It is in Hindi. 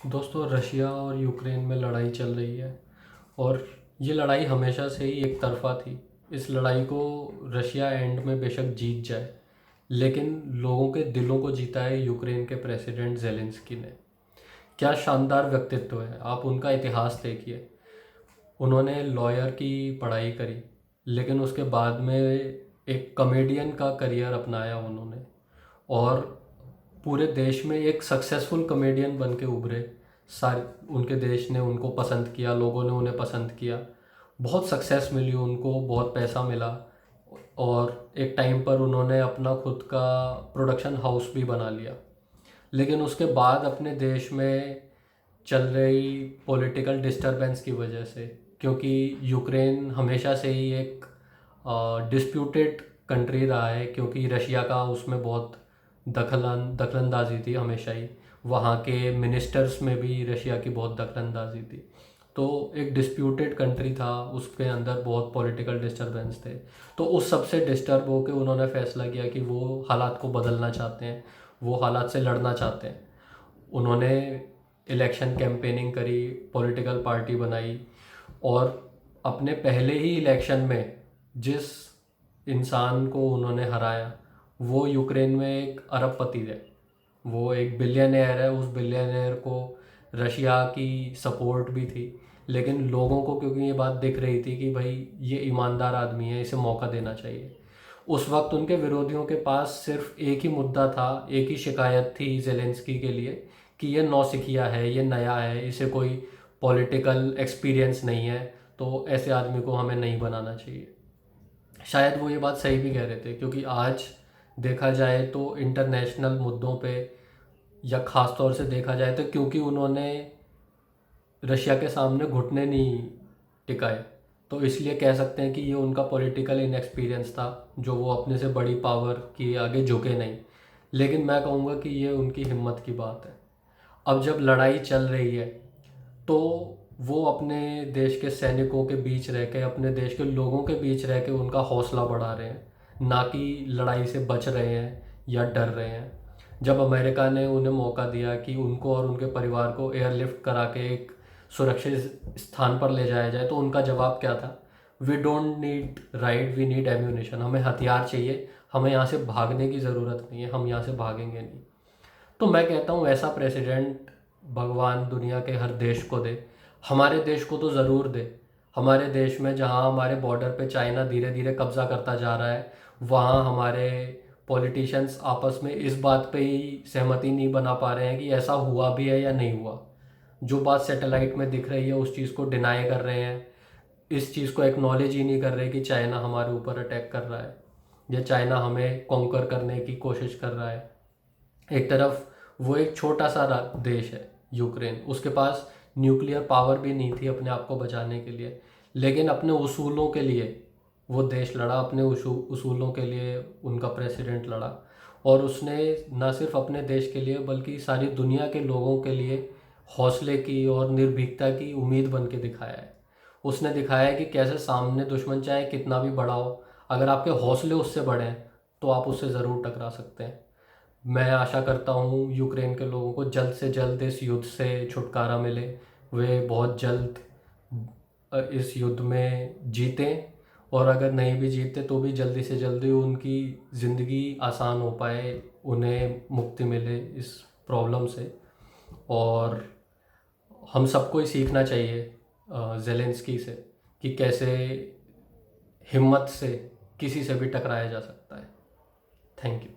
दोस्तों, रशिया और यूक्रेन में लड़ाई चल रही है और ये लड़ाई हमेशा से ही एक तरफा थी। इस लड़ाई को रशिया एंड में बेशक जीत जाए, लेकिन लोगों के दिलों को जीता है यूक्रेन के प्रेसिडेंट जेलेंस्की ने। क्या शानदार व्यक्तित्व है, आप उनका इतिहास देखिए। उन्होंने लॉयर की पढ़ाई करी, लेकिन उसके बाद में एक कॉमेडियन का करियर अपनाया उन्होंने, और पूरे देश में एक सक्सेसफुल कॉमेडियन बन के उभरे। सारे उनके देश ने उनको पसंद किया, लोगों ने उन्हें पसंद किया, बहुत सक्सेस मिली उनको, बहुत पैसा मिला। और एक टाइम पर उन्होंने अपना खुद का प्रोडक्शन हाउस भी बना लिया। लेकिन उसके बाद अपने देश में चल रही पॉलिटिकल डिस्टरबेंस की वजह से, क्योंकि यूक्रेन हमेशा से ही एक डिस्प्यूटेड कंट्री रहा है, क्योंकि रशिया का उसमें बहुत दखलंदाजी थी हमेशा ही। वहाँ के मिनिस्टर्स में भी रशिया की बहुत दखलंदाजी थी। तो एक डिस्प्यूटेड कंट्री था, उसके अंदर बहुत पॉलिटिकल डिस्टरबेंस थे। तो उस सब से डिस्टर्ब होकर उन्होंने फैसला किया कि वो हालात को बदलना चाहते हैं, वो हालात से लड़ना चाहते हैं। उन्होंने इलेक्शन कैंपेनिंग करी, पॉलिटिकल पार्टी बनाई, और अपने पहले ही इलेक्शन में जिस इंसान को उन्होंने हराया, वो यूक्रेन में एक अरबपति है। वो एक बिलियनियर है। उस बिलियनियर को रशिया की सपोर्ट भी थी, लेकिन लोगों को क्योंकि ये बात दिख रही थी कि भाई ये ईमानदार आदमी है, इसे मौका देना चाहिए। उस वक्त उनके विरोधियों के पास सिर्फ एक ही मुद्दा था, एक ही शिकायत थी जेलेंस्की के लिए, कि ये नौसिखिया है, ये नया है, इसे कोई पॉलिटिकल एक्सपीरियंस नहीं है, तो ऐसे आदमी को हमें नहीं बनाना चाहिए। शायद वो ये बात सही भी कह रहे थे, क्योंकि आज देखा जाए तो इंटरनेशनल मुद्दों पे, या ख़ास तौर से देखा जाए तो क्योंकि उन्होंने रशिया के सामने घुटने नहीं टिकाए, तो इसलिए कह सकते हैं कि ये उनका पॉलिटिकल इनएक्सपीरियंस था, जो वो अपने से बड़ी पावर के आगे झुके नहीं। लेकिन मैं कहूँगा कि ये उनकी हिम्मत की बात है। अब जब लड़ाई चल रही है, तो वो अपने देश के सैनिकों के बीच रह के, अपने देश के लोगों के बीच रह के उनका हौसला बढ़ा रहे हैं, ना कि लड़ाई से बच रहे हैं या डर रहे हैं। जब अमेरिका ने उन्हें मौका दिया कि उनको और उनके परिवार को एयरलिफ्ट करा के एक सुरक्षित स्थान पर ले जाया जाए, तो उनका जवाब क्या था? We don't need ride, we need ammunition. हमें हथियार चाहिए, हमें यहाँ से भागने की ज़रूरत नहीं है, हम यहाँ से भागेंगे नहीं। तो मैं कहता हूँ ऐसा प्रेसिडेंट भगवान दुनिया के हर देश को दे। हमारे देश को तो ज़रूर दे। हमारे देश में जहाँ हमारे बॉर्डर पे चाइना धीरे धीरे कब्ज़ा करता जा रहा है, वहाँ हमारे पॉलिटिशियंस आपस में इस बात पे ही सहमति नहीं बना पा रहे हैं कि ऐसा हुआ भी है या नहीं हुआ। जो बात सैटेलाइट में दिख रही है उस चीज़ को डिनाई कर रहे हैं। इस चीज़ को एक्नॉलेज ही नहीं कर रहे कि चाइना हमारे ऊपर अटैक कर रहा है, या चाइना हमें कॉन्कर करने की कोशिश कर रहा है। एक तरफ वो एक छोटा सा देश है यूक्रेन, उसके पास न्यूक्लियर पावर भी नहीं थी अपने आप को बचाने के लिए, लेकिन अपने उसूलों के लिए वो देश लड़ा, अपने उसूलों के लिए उनका प्रेसिडेंट लड़ा। और उसने ना सिर्फ अपने देश के लिए बल्कि सारी दुनिया के लोगों के लिए हौसले की और निर्भीकता की उम्मीद बन के दिखाया है। उसने दिखाया है कि कैसे सामने दुश्मन चाहे कितना भी बड़ा हो, अगर आपके हौसले उससे बड़े हैं तो आप उससे ज़रूर टकरा सकते हैं। मैं आशा करता हूँ यूक्रेन के लोगों को जल्द से जल्द इस युद्ध से छुटकारा मिले, वे बहुत जल्द इस युद्ध में जीतें, और अगर नहीं भी जीतते तो भी जल्दी से जल्दी उनकी ज़िंदगी आसान हो पाए, उन्हें मुक्ति मिले इस प्रॉब्लम से। और हम सबको ही सीखना चाहिए जेलेंस्की से, कि कैसे हिम्मत से किसी से भी टकराया जा सकता है। Thank you.